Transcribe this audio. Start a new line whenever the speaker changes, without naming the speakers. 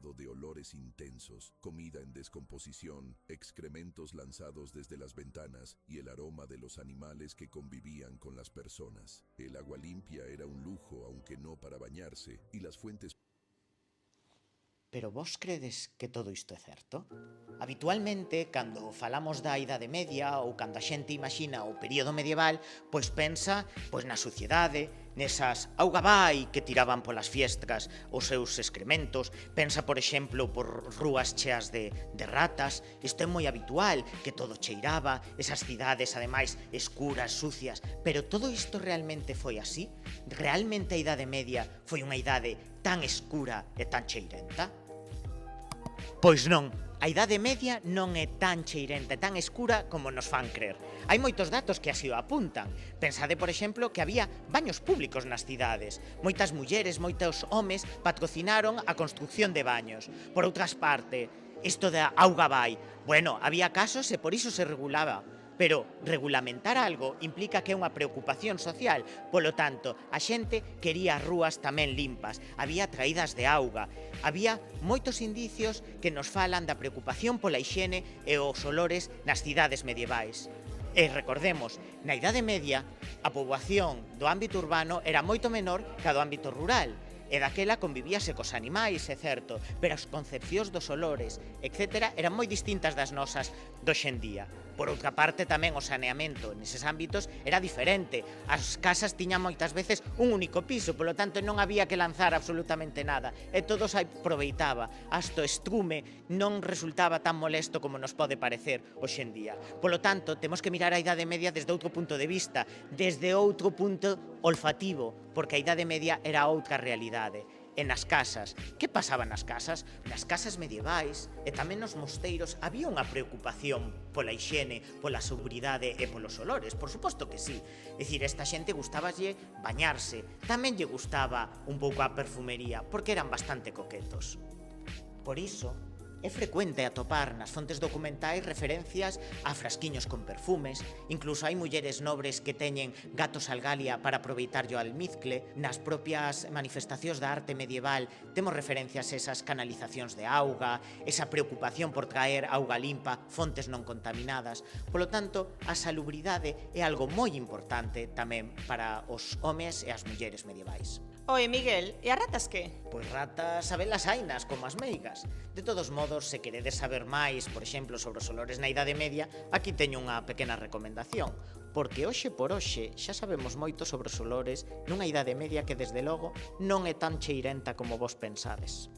rodeado de olores intensos, comida en descomposición, excrementos lanzados desde las ventanas y el aroma de los animales que convivían con las personas. El agua limpia era un lujo, aunque no para bañarse, y las fuentes...
Pero vos credes que todo isto é certo? Habitualmente, cando falamos da Idade Media ou cando a xente imagina o período medieval, pois pensa na suciedade, nesas auga vai que tiraban polas fiestras os seus excrementos, pensa, por exemplo, por rúas cheas de ratas. Isto é moi habitual, que todo cheiraba, esas cidades, ademais, escuras, sucias. Pero todo isto realmente foi así? Realmente a Idade Media foi unha idade tan escura e tan cheirenta? Pois non, a Idade Media non é tan cheirenta e tan escura como nos fan crer. Hai moitos datos que así o apuntan. Pensade, por exemplo, que había baños públicos nas cidades. Moitas mulleres, moitos homes patrocinaron a construcción de baños. Por outras parte, isto da auga vai. Bueno, había casos e por iso se regulaba. Pero regulamentar algo implica que é unha preocupación social. Polo tanto, a xente quería as rúas tamén limpas. Había traídas de auga. Había moitos indicios que nos falan da preocupación pola hixiene e os olores nas cidades medievais. E recordemos, na Idade Media, a poboación do ámbito urbano era moito menor que a do ámbito rural. E daquela convivíase cos animais, é certo, pero as concepcións dos olores, etc., eran moi distintas das nosas do xendía. Por outra parte, tamén o saneamento neses ámbitos era diferente. As casas tiñan moitas veces un único piso, polo tanto non había que lanzar absolutamente nada, e todo se aproveitaba. Hasta o estrume non resultaba tan molesto como nos pode parecer hoxendía. Polo tanto, temos que mirar a Idade Media desde outro punto de vista, desde outro punto olfativo, porque a Idade Media era outra realidade. E nas casas. Que pasaba nas casas? Nas casas medievais e tamén nos mosteiros había unha preocupación pola hixiene, pola seguridade e polos olores, por suposto que sí. É dicir, esta xente gustáballe bañarse, tamén lle gustaba un pouco a perfumería, porque eran bastante coquetos. Por iso, é frecuente atopar nas fontes documentais referencias a frasquiños con perfumes, incluso hai mulleres nobres que teñen gatos algalia para aproveitarlo ao almizcle. Nas propias manifestacións da arte medieval temos referencias a esas canalizacións de auga, esa preocupación por traer auga limpa, fontes non contaminadas. Polo tanto, a salubridade é algo moi importante tamén para os homes e as mulleres medievais.
Oe, Miguel, e as ratas que?
Pois ratas sabelas hainas, como as meigas. De todos modos, se queredes saber máis, por exemplo, sobre os olores na Idade Media, aquí teño unha pequena recomendación, porque hoxe por hoxe xa sabemos moito sobre os olores nunha Idade Media que, desde logo, non é tan cheirenta como vos pensades.